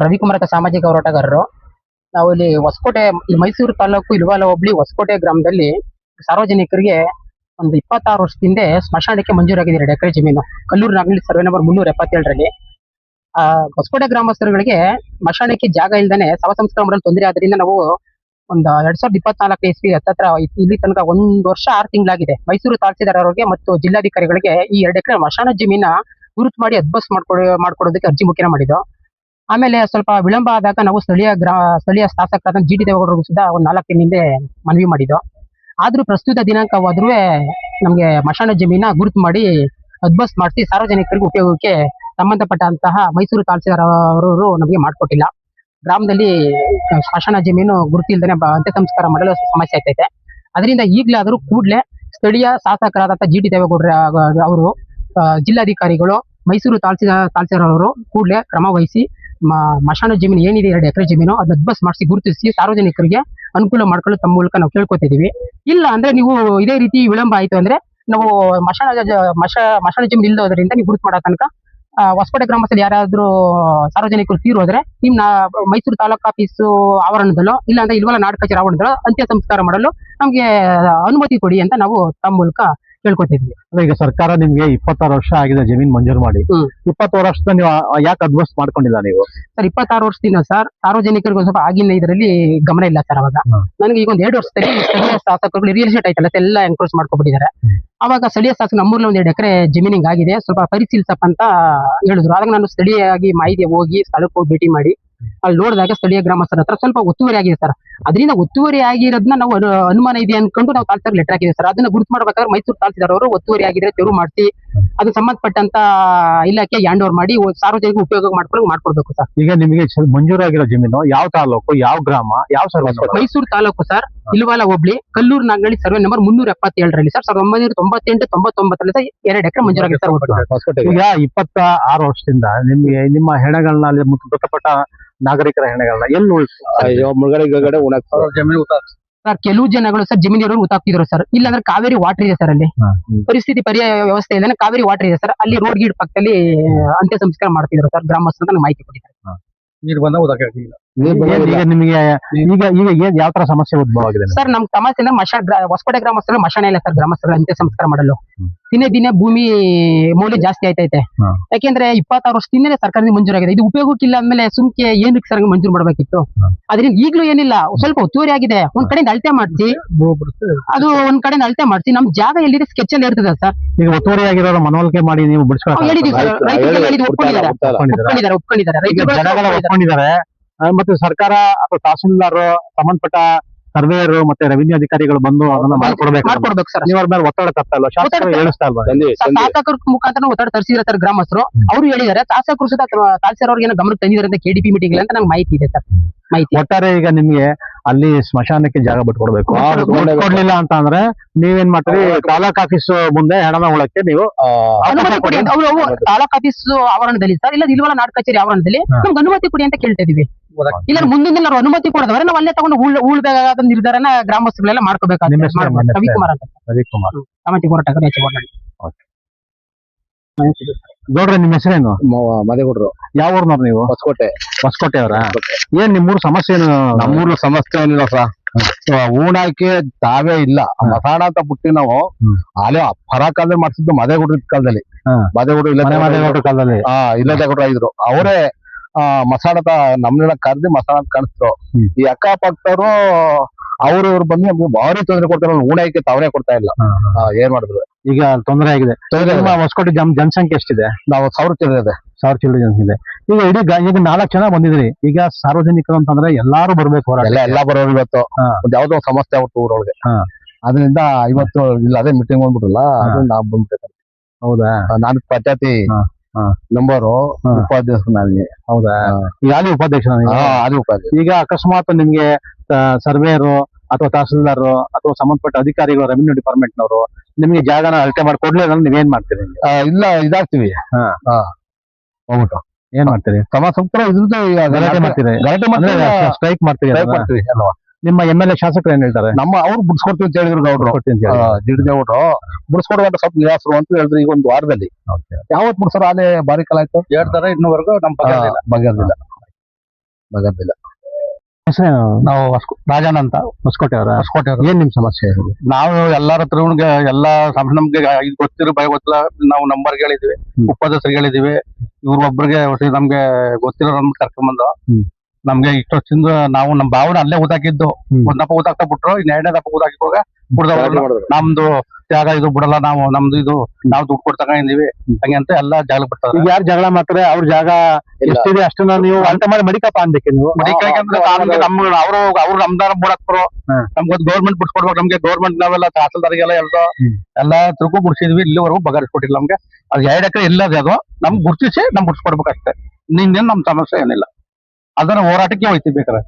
ರವಿಕುಮಾರ್ ಅಂತ ಸಾಮಾಜಿಕ ಹೋರಾಟಗಾರರು. ನಾವು ಇಲ್ಲಿ ಹೊಸಕೋಟೆ, ಈ ಮೈಸೂರು ತಾಲೂಕು ಇಲ್ವಾಲ ಹೋಬಳಿ ಹೊಸಕೋಟೆ ಗ್ರಾಮದಲ್ಲಿ ಸಾರ್ವಜನಿಕರಿಗೆ ಒಂದು 26 ವರ್ಷದ ಹಿಂದೆ ಸ್ಮಶಾನಕ್ಕೆ ಮಂಜೂರಾಗಿದೆ 2 ಎಕರೆ ಜಮೀನು. ಕಲ್ಲೂರು ನಾಗನಹಳ್ಳಿ ಸರ್ವೆ ನಂಬರ್ 377ರಲ್ಲಿ ಹೊಸಕೋಟೆ ಗ್ರಾಮಸ್ಥರುಗಳಿಗೆ ಸ್ಮಶಾನಕ್ಕೆ ಜಾಗ ಇಲ್ದಾನೆ ಶವ ಸಂಸ್ಕಾರ ಮಾಡಲು ತೊಂದರೆ ಆದ್ರಿಂದ ನಾವು ಒಂದು 2024 ಇಸ್ವಿ ಹತ್ತತ್ರ ಇಲ್ಲಿ ತನಕ 1 ವರ್ಷ 6 ತಿಂಗಳಾಗಿದೆ ಮೈಸೂರು ತಹಸೀಲ್ದಾರ್ ಅವರಿಗೆ ಮತ್ತು ಜಿಲ್ಲಾಧಿಕಾರಿಗಳಿಗೆ ಈ 2 ಎಕರೆ ಸ್ಮಶಾನ ಜಮೀನ ಗುರುತು ಮಾಡಿ ಅದ್ಬಸ್ ಮಾಡ್ಕೊಡೋದಕ್ಕೆ ಅರ್ಜಿ ಮುಖೇನ ಮಾಡಿದ್ದು. ಆಮೇಲೆ ಸ್ವಲ್ಪ ವಿಳಂಬ ಆದಾಗ ನಾವು ಸ್ಥಳೀಯ ಶಾಸಕರಾದ ಜಿ ಟಿ ದೇವೇಗೌಡರಿಗೂ ಸಹ ಒಂದು 4 ದಿನ ಹಿಂದೆ ಮನವಿ ಮಾಡಿದ್ದು. ಆದ್ರೂ ಪ್ರಸ್ತುತ ದಿನಾಂಕವಾದ್ರೂ ನಮ್ಗೆ ಸ್ಮಶಾನ ಜಮೀನ ಗುರುತು ಮಾಡಿ ಅದ್ಬಸ್ ಮಾಡಿಸಿ ಸಾರ್ವಜನಿಕರಿಗೆ ಉಪಯೋಗಕ್ಕೆ ಸಂಬಂಧಪಟ್ಟಂತಹ ಮೈಸೂರು ತಹಸೀಲ್ದಾರ್ ಅವರು ನಮಗೆ ಮಾಡಿಕೊಟ್ಟಿಲ್ಲ. ಗ್ರಾಮದಲ್ಲಿ ಸ್ಮಶಾನ ಜಮೀನು ಗುರುತಿಲ್ದೇನೆ ಅಂತ್ಯ ಸಂಸ್ಕಾರ ಮಾಡಲು ಸಮಸ್ಯೆ ಆಗ್ತೈತೆ. ಅದರಿಂದ ಈಗಲಾದರೂ ಕೂಡಲೇ ಸ್ಥಳೀಯ ಶಾಸಕರಾದಂತಹ ಜಿ ಟಿ ದೇವೇಗೌಡರ ಅವರು, ಜಿಲ್ಲಾಧಿಕಾರಿಗಳು, ಮೈಸೂರು ತಹಸೀಲ್ದಾರ್ ಅವರು ಕೂಡಲೇ ಕ್ರಮ ವಹಿಸಿ ಸ್ಮಶಾನ ಜಮೀನು ಏನಿದೆ 2 ಎಕರೆ ಜಮೀನು ಅದನ್ನ ಅದ್ಬಸ್ ಮಾಡಿಸಿ ಗುರುತಿಸಿ ಸಾರ್ವಜನಿಕರಿಗೆ ಅನುಕೂಲ ಮಾಡ್ಕೊಳ್ಳೋ ತಮ್ಮ ಮೂಲಕ ನಾವು ಕೇಳ್ಕೊತಿದೀವಿ. ಇಲ್ಲ ಅಂದ್ರೆ ನೀವು ಇದೇ ರೀತಿ ವಿಳಂಬ ಆಯ್ತು ಅಂದ್ರೆ ನಾವು ಸ್ಮಶಾನ ಜಮೀನು ಇಲ್ಲದೋದ್ರಿಂದ ನೀವು ಗುರುತು ಮಾಡೋ ತನಕ ಹೊಸಕೋಟೆ ಗ್ರಾಮದಲ್ಲಿ ಯಾರಾದ್ರೂ ಸಾರ್ವಜನಿಕರು ತೀರೋದ್ರೆ ನಿಮ್ನ ಮೈಸೂರು ತಾಲೂಕು ಆಫೀಸು ಆವರಣದಲ್ಲೋ ಇಲ್ಲ ಅಂದ್ರೆ ಇಲ್ವಲ್ಲ ನಾಡ ಕಚೇರಿ ಆವರಣದಲ್ಲೋ ಅಂತ್ಯ ಸಂಸ್ಕಾರ ಮಾಡಲು ನಮ್ಗೆ ಅನುಮತಿ ಕೊಡಿ ಅಂತ ನಾವು ತಮ್ಮ ಮೂಲಕ ಕೇಳ್ಕೊತಿದ್ವಿ. ಈಗ ಸರ್ಕಾರ ನಿಮ್ಗೆ 26 ವರ್ಷ ಆಗಿದೆ ಜಮೀನ್ ಮಂಜೂರು ಮಾಡಿ. 26 ವರ್ಷದ ನೀವು ಯಾಕೆ ಅದ್ವಸ್ ಮಾಡ್ಕೊಂಡಿಲ್ಲ ನೀವು? ಸರ್ 26 ವರ್ಷದಿಂದ ಸರ್ ಸಾರ್ವಜನಿಕರಿಗೂ ಸ್ವಲ್ಪ ಆಗಿನ ಇದರಲ್ಲಿ ಗಮನ ಇಲ್ಲ ಸರ್. ಅವಾಗ ನನಗೆ ಈಗ 1 2 ವರ್ಷದಲ್ಲಿ ಸ್ಥಳೀಯ ಶಾಸಕರು ರಿಯಲ್ ಎಸ್ಟೇಟ್ ಆಯ್ತಲ್ಲ ಎಲ್ಲ ಎನ್ಕ್ರೋಚ್ ಮಾಡ್ಕೊಬಿಟ್ಟಿದ್ದಾರೆ. ಅವಾಗ ಸ್ಥಳೀಯ ಶಾಸಕ ನಮ್ಮೂರಲ್ಲಿ 1 2 ಎಕರೆ ಜಮೀನಿಂಗ್ ಆಗಿದೆ, ಸ್ವಲ್ಪ ಪರಿಶೀಲಿಸಪ್ಪ ಅಂತ ಹೇಳಿದ್ರು. ಆದಾಗ ನಾನು ಸ್ಥಳೀಯವಾಗಿ ಮಾಹಿತಿ ಹೋಗಿ ಸ್ಥಳಕ್ಕೆ ಹೋಗಿ ಭೇಟಿ ಮಾಡಿ ಅಲ್ಲಿ ನೋಡಿದಾಗ ಸ್ಥಳೀಯ ಗ್ರಾಮಸ್ಥರ ಹತ್ರ ಸ್ವಲ್ಪ ಒತ್ತುವರಿ ಆಗಿದೆ ಸರ್. ಅದರಿಂದ ಒತ್ತುವರಿ ಆಗಿರೋದನ್ನ ನಾವು ಅನುಮಾನ ಇದೆ ಅನ್ಕೊಂಡು ನಾವು ತಹಸೀಲ್ದಾರ್ ಲೆಟರ್ ಹಾಕಿದೆ ಸರ್. ಅದನ್ನ ಗುರುತು ಮಾಡ್ಬೇಕಾದ್ರೆ ಮೈಸೂರು ತಹಸೀಲ್ದಾರ್ ಅವರು ಒತ್ತುವರಿ ಆಗಿದ್ರೆ ತೆರವು ಮಾಡಿಸಿ ಅದು ಸಂಬಂಧಪಟ್ಟಂತ ಇಲಾಖೆ ಹ್ಯಾಂಡ್ ಓವರ್ ಮಾಡಿ ಸಾರ್ವಜನಿಕ ಉಪಯೋಗ ಮಾಡ್ಕೊಡ್ಬೇಕು ಸರ್. ಈಗ ನಿಮಗೆ ಮಂಜೂರಾಗಿರೋ ಜಮೀನು ಯಾವ ತಾಲೂಕು, ಯಾವ ಗ್ರಾಮ, ಯಾವ survey? Mysuru taluk sir, Ilavala hobli, Kallur Naganahalli survey number 377ರಲ್ಲಿ ಸರ್. 1998-99 2 ಎಕರೆ ಮಂಜೂರಾಗಿದೆ ಸರ್. ಈಗ 26 ವರ್ಷದಿಂದ ನಿಮ್ಗೆ ನಿಮ್ಮ ಹೆಣಗಳನ್ನ ಅಲ್ಲಿ ಮೃತಪಟ್ಟ ನಾಗರಿಕರ ಹೆಣಗಳನ್ನ ಎಲ್ಲಿ ಮುಳುಗಡೆ ಜಮೀನು ಸರ್? ಕೆಲವು ಜನಗಳು ಸರ್ ಜಮೀನಿಯವರು ಉತ್ತಾಕ್ತಿದ್ರು ಸರ್. ಇಲ್ಲಾಂದ್ರೆ ಕಾವೇರಿ ವಾಟರ್ ಇದೆ ಸರ್, ಅಲ್ಲಿ ಪರಿಸ್ಥಿತಿ ಪರ್ಯಾಯ ವ್ಯವಸ್ಥೆ ಇಲ್ಲ, ಕಾವೇರಿ ವಾಟರ್ ಇದೆ ಸರ್, ಅಲ್ಲಿ ರೋಡ್ ಗೀಡ್ ಪಕ್ಕದಲ್ಲಿ ಅಂತ್ಯ ಸಂಸ್ಕಾರ ಮಾಡ್ತಿದ್ರು ಸರ್ ಗ್ರಾಮಸ್ಥರು ಅಂತ ಮಾಹಿತಿ ಕೊಟ್ಟಿದ್ದಾರೆ. ನೀರು ಬಂದ ಈಗ ನಿಮಗೆ ಈಗ ಯಾವ ತರ ಸಮಸ್ಯೆ ಉದ್ಭವ ಆಗಿದೆ ಸರ್? ನಮ್ ಸಮಸ್ಯೆ ಅಂದ್ರೆ ಹೊಸಕೋಟೆ ಗ್ರಾಮಸ್ಥರು ಮಶಾನ ಇಲ್ಲ ಸರ್. ಗ್ರಾಮಸ್ಥರು ಅಂತ್ಯ ಸಂಸ್ಕಾರ ಮಾಡಲು ದಿನೇ ಭೂಮಿ ಮೌಲ್ಯ ಜಾಸ್ತಿ ಆಯ್ತೈತೆ. ಯಾಕೆಂದ್ರೆ 26 ವರ್ಷದಿಂದಲೇ ಸರ್ಕಾರದಿಂದ ಮಂಜೂರಾಗಿದೆ. ಇದು ಉಪಯೋಗಕ್ಕಿಲ್ಲ ಅಂದ್ಮೇಲೆ ಸುಮ್ಕೆ ಏನಕ್ಕೆ ಸರ್ ಮಂಜೂರು ಮಾಡ್ಬೇಕಿತ್ತು? ಅದರಿಂದ ಈಗಲೂ ಏನಿಲ್ಲ, ಸ್ವಲ್ಪ ಒತ್ತುವರಿ ಆಗಿದೆ. ಒಂದ್ ಕಡೆಯಿಂದ ಅಳತೆ ಮಾಡಿಸಿ, ಅದು ಒಂದ್ ಕಡೆಯಿಂದ ಅಳತೆ ಮಾಡಿಸಿ ನಮ್ ಜಾಗ ಎಲ್ಲಿದೆ ಸ್ಕೆಚ್ ಅಲ್ಲಿ ಇರ್ತದೆ ಸರ್. ಈಗ ಒತ್ತುವರಿ ಆಗಿರೋ ಮನವೊಲಿಕೆ ಮಾಡಿ ನೀವು ಒಪ್ಕೊಂಡಿದ್ದಾರೆ. ಮತ್ತೆ ಸರ್ಕಾರ ಅಥವಾ ತಹಸೀಲ್ದಾರ್, ಸಂಬಂಧಪಟ್ಟ ಸರ್ವೇಯರು ಮತ್ತೆ ರೆವಿನ್ಯೂ ಅಧಿಕಾರಿಗಳು ಬಂದು ಅದನ್ನ ಮಾಡ್ಕೊಡ್ಬೇಕು ಸರ್. ನೀವು ಅವ್ರ ಮೇಲೆ ಒತ್ತಡ ತರ್ತಾ ಇಲ್ವಾ? ಶಾಸಕರು ಹೇಳಿಸ್ತಾ ಇಲ್ವಾ? ಶಾಸಕರ ಮುಖಾಂತರ ಒತ್ತಡ ತರಿಸಿದ್ರೆ ಸರ್ ಗ್ರಾಮಸ್ಥರು. ಅವರು ಹೇಳಿದ್ದಾರೆ, ಶಾಸಕರು ಸಹ ತಹಸೀಲ್ದಾರ್ ಅವ್ರಿಗೆ ಏನೋ ಗಮನಕ್ಕೆ ತಂದಿದ್ದಾರೆ ಅಂತ KDP ಮೀಟಿಂಗ್ ಅಂತ ನಂಗೆ ಮಾಹಿತಿ ಇದೆ ಸರ್. ಒಟ್ಟಾರೆ ಈಗ ನಿಮ್ಗೆ ಅಲ್ಲಿ ಸ್ಮಶಾನಕ್ಕೆ ಜಾಗ ಬಿಟ್ಕೊಡ್ಬೇಕು. ಕೊಡ್ಲಿಲ್ಲ ಅಂತ ಅಂದ್ರೆ ನೀವೇನ್ ಮಾಡ್ತೀರಿ? ತಾಲೂಕ್ ಆಫೀಸ್ ಮುಂದೆ ಹೆಣನ ಉಳಕ್ಕೆ ನೀವು ತಾಲೂಕ್ ಆಫೀಸ್ ಆವರಣದಲ್ಲಿ ಸರ್, ಇಲ್ಲ ಇಲ್ವಲ್ಲ ನಾಡ ಕಚೇರಿ ಆವರಣದಲ್ಲಿ ನಮ್ಗೆ ಅನುಮತಿ ಕೊಡಿ ಅಂತ ಕೇಳ್ತಾ ಇದೀವಿ. ಇಲ್ಲ ಮುಂದಿನ ನಾವು ಅನುಮತಿ ಕೊಡದವ್ರೆ ನಾವು ಅಲ್ಲೇ ತಗೊಂಡು ಉಳ್ಬೇಕಾದ ನಿರ್ಧಾರನ ಗ್ರಾಮಸ್ಥರುಗಳೆಲ್ಲ ಮಾಡ್ಕೋಬೇಕಾಗುತ್ತೆ. ರವಿಕುಮಾರ್ ಅಂತ, ಸಾಮಾಜಿಕ ಹೋರಾಟಗಾರ. ಗೌಡ್ರೆ, ನಿಮ್ಮ ಹೆಸರೇನು? ಮದೇಗೌಡ್ರು. ಯಾವ ಊರ್ನವ್ರು ನೀವು? ಹೊಸಕೋಟೆ ಅವರ? ಏನ್ ನಿಮ್ಮೂರ್ ಸಮಸ್ಯೆ ಏನು? ನಮ್ಮೂರ್ನ ಸಮಸ್ಯೆ ಏನಿಲ್ಲ ಸರ್, ಊಣಕ್ಕೆ ತಾವೇ ಇಲ್ಲ. ಮಸಾಣ ಅಂತ ಬಿಟ್ಟು ನಾವು ಅಲ್ಲೇ ಪರಾಕಾಲದಲ್ಲಿ ಮಾಡ್ಸಿದ್ದು ಮದೇಗೌಡ್ರ ಕಾಲದಲ್ಲಿ. ಮದೇಗೌಡ್ರ ಕಾಲದಲ್ಲಿ ಇಲ್ಲದೇಗೌಡ್ರ ಇದ್ರು. ಅವರೇ ಮಸಾಣದ ನಮ್ನೆಲ್ಲ ಕರ್ದಿ ಮಸಾಣ ಕಾಣಿಸ್ತು. ಈ ಅಕ್ಕಪಕ್ಕದವರು ಅವ್ರು ಬಂದು ನಮ್ಗೆ ಭಾರಿ ತೊಂದರೆ ಕೊಡ್ತಾರೆ. ಊಣಕ್ಕೆ ತಾವೇ ಕೊಡ್ತಾ ಇಲ್ಲ. ಏನ್ ಮಾಡಿದ್ರು? ಈಗ ತೊಂದರೆ ಆಗಿದೆ. ಹೊಸಕೋಟೆ ಜನಸಂಖ್ಯೆ ಎಷ್ಟಿದೆ? ನಾವು 1000 ಚಿಲ್ಲರೆ ಇದೆ. 1000 ಚಿಲ್ಲರೆ ಜನಸಂಖ್ಯೆ ಇದೆ. ಈಗ ಈಗ 4 ಜನ ಬಂದಿದ್ರಿ. ಈಗ ಸಾರ್ವಜನಿಕರು ಅಂತಂದ್ರೆ ಎಲ್ಲಾರು ಬರ್ಬೇಕು. ಎಲ್ಲ ಬರೋರು ಇವತ್ತು ಯಾವ್ದೋ ಸಮಸ್ಯೆ ಆಗ್ಬಿಟ್ಟು ಊರೊಳಗೆ. ಅದರಿಂದ ಇವತ್ತು ಇಲ್ಲ ಅದೇ ಮೀಟಿಂಗ್ ಬಂದ್ಬಿಟ್ರಲ್ಲ, ಅದನ್ನ ನಾವು ಬಂದ್ಬಿಟ್ಟೆ. ಹೌದಾ? ನಾನು ಪಂಚಾಯತಿ ನಂಬರು ಉಪಾಧ್ಯಕ್ಷ ನನಗೆ. ಹೌದಾ? ಈಗ ಅಲ್ಲಿ ಉಪಾಧ್ಯಕ್ಷ. ಈಗ ಅಕಸ್ಮಾತ್ ನಿಮ್ಗೆ ಸರ್ವೇಯರು ಅಥವಾ ತಹಸೀಲ್ದಾರ್ ಅಥವಾ ಸಂಬಂಧಪಟ್ಟ ಅಧಿಕಾರಿಗಳು, ರೆವಿನ್ಯೂ ಡಿಪಾರ್ಟ್ಮೆಂಟ್ ನವರು ನಿಮ್ಗೆ ಜಾಗನ ಅಳತೆ ಮಾಡಿ ಕೊಡ್ಲಿಲ್ಲ ನೀವೇನ್ ಮಾಡ್ತೀರಿ? ಇಲ್ಲ ಇದಾಗ್ತಿವಿ. ಹೋಗ್ಬಿಟ್ಟು ಏನ್ ಮಾಡ್ತೀರಿ? ಗಲಾಟೆ ಮಾಡ್ತೀರಿ? ಸ್ಟ್ರೈಕ್ ಮಾಡ್ತೀರಿ ಅಲ್ವಾ? ನಿಮ್ಮ MLA ಶಾಸಕರು ಏನ್ ಹೇಳ್ತಾರೆ? ಅವ್ರು ಬಿಡ್ಸ್ಕೊಡ್ತೀವಿ ಅಂತ ಹೇಳಿದ್ರು ಗೌಡ್ರು. ಜಿಡ್ದೇವ್ರು ಬಿಡ್ಸ್ಕೊಡುವಂತ ಸ್ವಲ್ಪ ನಿರಾಸರು ಅಂತ ಹೇಳಿದ್ರು. ಈಗ 1 ವಾರದಲ್ಲಿ ಯಾವತ್ ಬಿಡ್ಸೋರು? ಅಲ್ಲೇ ಬಾರಿ ಕಾಲ ಆಯ್ತು ಹೇಳ್ತಾರೆ. ಇನ್ನೂವರೆಗೂ ನಮ್ ಬಗೆಹರಿಲ್ಲ. ಬಗದಿಲ್ಲ. ನಾವು ರಾಜಣ್ಣ ಅಂತ ಹೊಸಕೋಟೆ ಅವರ. ಏನ್ ನಿಮ್ ಸಮಸ್ಯೆ? ನಾವು ಎಲ್ಲಾರ ಹತ್ರ ಎಲ್ಲಾ ನಮ್ಗೆ ಇದು ಗೊತ್ತಿರೋ ಭಯ ಗೊತ್ತಿಲ್ಲ, ನಾವು ನಂಬರ್ ಹೇಳಿದ್ವಿ, ಉಪದಸ್ರಿಗೆ ಹೇಳಿದ್ವಿ, ಇವ್ರ ಒಬ್ರಿಗೆ ನಮ್ಗೆ ಗೊತ್ತಿರೋ ನಮ್ಗೆ ಕರ್ಕೊಂಡ್ಬಂದು ನಮ್ಗೆ ಇಷ್ಟು ವರ್ಷದಿಂದ ನಾವು ನಮ್ ಭಾವನ ಅಲ್ಲೇ ಊದಾಕಿದ್ದು. ಒಂದಪ್ಪ ಊದಾಕ್ತಾ ಬಿಟ್ರು, ಇನ್ ಎರಡನೇ ದಪ್ಪ ಊದಾಕಿವಾಗ ನಮ್ದು ಜಾಗ ಇದು ಬಿಡಲ್ಲ, ನಾವು ನಮ್ದು ಇದು ನಾವು ದುಡ್ಡು ಕೊಟ್ಟು ತಗೊಂಡಿದೀವಿ ಹಂಗೆ ಅಂತ ಎಲ್ಲ ಜಾಗ ಬಿಡ್ತಾರೆ. ಯಾರು ಜಗಳ ಮಾಡ್ತಾರೆ ಅವ್ರ ಜಾಗ ಎಷ್ಟಿದೆ ಅಷ್ಟನ್ನ ನೀವು ಅಂತ ಮಾಡಿ ಮಡಿಕಪ್ಪ ಅನ್ಬೇಕು ನೀವು. ಅವ್ರು ನಮ್ದಾರ ಬಿಡಕ್ರು, ನಮ್ಗೆ ಗೌರ್ಮೆಂಟ್ ಬಿಡ್ಸ್ಕೊಡ್ಬೇಕು. ನಮ್ಗೆ ಗೌರ್ಮೆಂಟ್ ನಾವೆಲ್ಲ ತಹಸೀಲ್ದಾರಿಗೆಲ್ಲ ಎಲ್ಲ ತಿರ್ಗು ಬಿಡ್ಸಿದ್ವಿ, ಇಲ್ಲಿವರೆಗೂ ಬಗೆಹರಿಸ್ಕೊಟ್ಟಿಲ್ಲ ನಮ್ಗೆ. ಅದು 2 ಎಕರೆ ಇಲ್ಲದೆ ಅದು ನಮ್ಗೆ ಗುರ್ತಿಸಿ ನಮ್ಗೆ ಬಿಡ್ಸ್ಕೊಡ್ಬೇಕಷ್ಟೇ. ನಿನ್ನೇನು ನಮ್ ಸಮಸ್ಯೆ ಏನಿಲ್ಲ, ಅದನ್ನ ಹೋರಾಟಕ್ಕೆ ಹೋಯ್ತೀವಿ ಬೇಕಾದ್ರೆ.